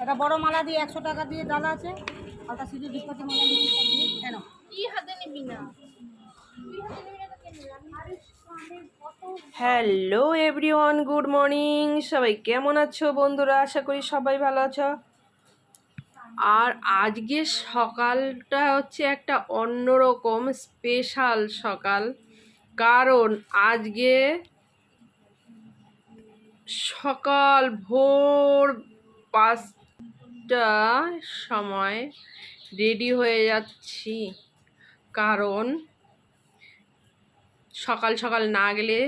একটা বড় মালা দিয়ে 100 টাকা দিয়ে ডালা আছে, একটা সিঁড়ি ডিসপাতি মালা দিয়ে কেন কি হাতে নিবি না? Hello everyone, good morning. সবাই কেমন আছো বন্ধুরা? আশা করি সবাই ভালো আছো। আর আজকে সকালটা হচ্ছে একটা অন্যরকম স্পেশাল সকাল, কারণ আজকে সকাল ভোর 5টা সময় রেডি হয়ে যাচ্ছি, কারণ সকাল সকাল না গেলে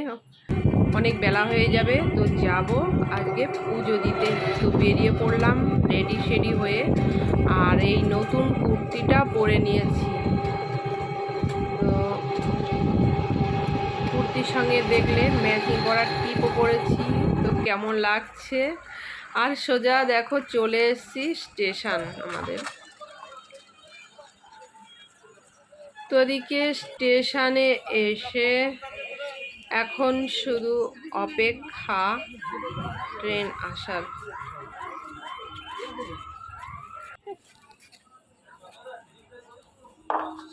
অনেক বেলা হয়ে যাবে। তো যাব আজকে পুজো দিতে। তো বেরিয়ে পড়লাম রেডি শেডি হয়ে, আর এই নতুন কুর্তিটা পরে নিয়েছি। তো কুর্তির সঙ্গে দেখলে ম্যাচিং করার টিপও পরেছি, তো কেমন লাগছে। আর সোজা দেখো চলে এসেছি স্টেশন আমাদের। তো এদিকে স্টেশনে এসে এখন শুধু অপেক্ষা ট্রেন আসার।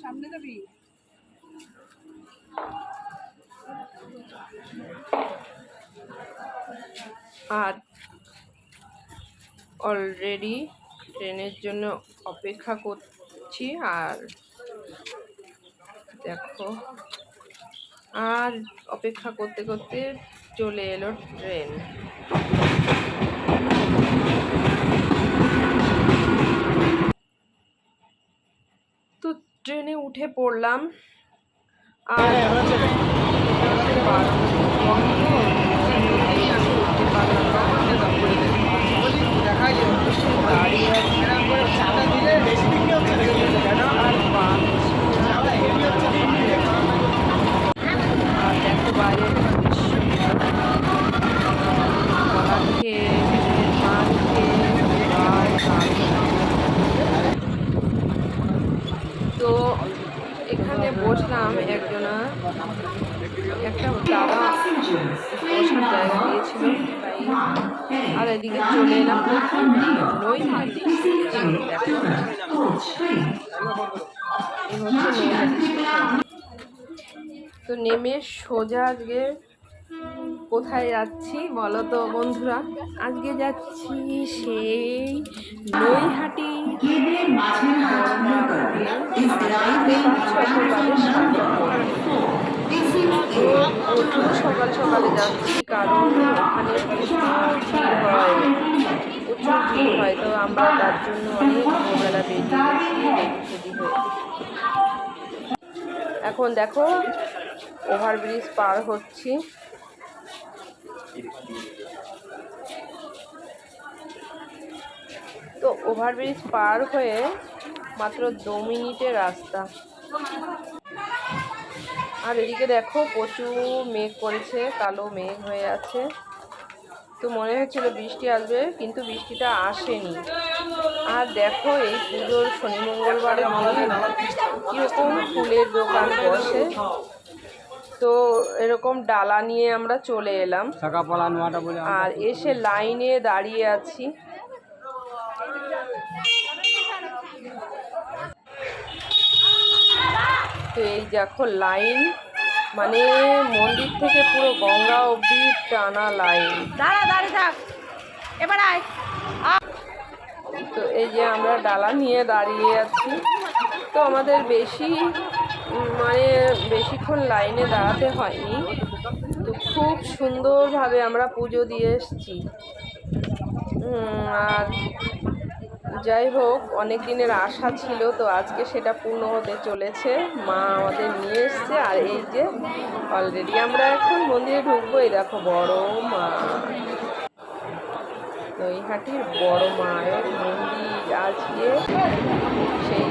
সামনে যাবি? আর অলরেডি ট্রেনের জন্য অপেক্ষা করছি। আর দেখো, আর অপেক্ষা করতে করতে চলে এলো ট্রেন। তো ট্রেনে উঠে পড়লাম। আর দেখো বাইরে তো এখানে বসলাম, একজনা একটা দাদা বসার জায়গা দিয়েছিল, আর এদিকে চলে এলাম নৈহাটি। তো নেমে সোজা আজকে কোথায় যাচ্ছি বলো তো বন্ধুরা? আজকে যাচ্ছি সেই নৈহাটি। প্রচুর সকাল সকালে যাচ্ছি, কারণ ওখানে প্রচুর ভিড় হয়। তো আমরা তার জন্য অনেক ভোরবেলা বেরিয়ে এখন দেখো ওভারব্রিজ পার হচ্ছি। তো ওভারব্রিজ পার হয়ে মাত্র 2 মিনিটের রাস্তা। আর এদিকে দেখো প্রচুর মেঘ করেছে, কালো মেঘ হয়ে আছে। তো মনে হচ্ছিল বৃষ্টি আসবে, কিন্তু বৃষ্টিটা আসেনি। আর দেখো এই পুজোর শনি মঙ্গলবারের দিন কীরকম ফুলের দোকান বসে। তো এরকম ডালা নিয়ে আমরা চলে এলাম, আর এসে লাইনে দাঁড়িয়ে আছি। তো এই দেখো লাইন, মানে মন্দির থেকে পুরো গঙ্গা অবধি টানা লাইন। তো এই যে আমরা ডালা নিয়ে দাঁড়িয়ে আছি। তো আমাদের বেশিক্ষণ লাইনে দাঁড়াতে হয়নি। তো খুব সুন্দরভাবে আমরা পুজো দিয়ে এসেছি। আর যাই হোক, অনেক দিনের আশা ছিল, তো আজকে সেটা পূর্ণ হতে চলেছে। মা আমাদের নিয়ে এসছে। আর এই যে অলরেডি আমরা এখন মন্দিরে ঢুকবো। এই দেখো বড় মা, নৈহাটির বড় মায়ের মন্দির। আজকে সেই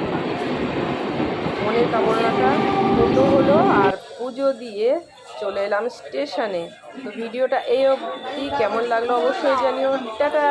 মনের কামনাটা পূর্ণ হলো, আর পুজো দিয়ে চলে এলাম স্টেশনে। তো ভিডিওটা এই অবধি, কেমন লাগলো অবশ্যই জানিও। টাটা।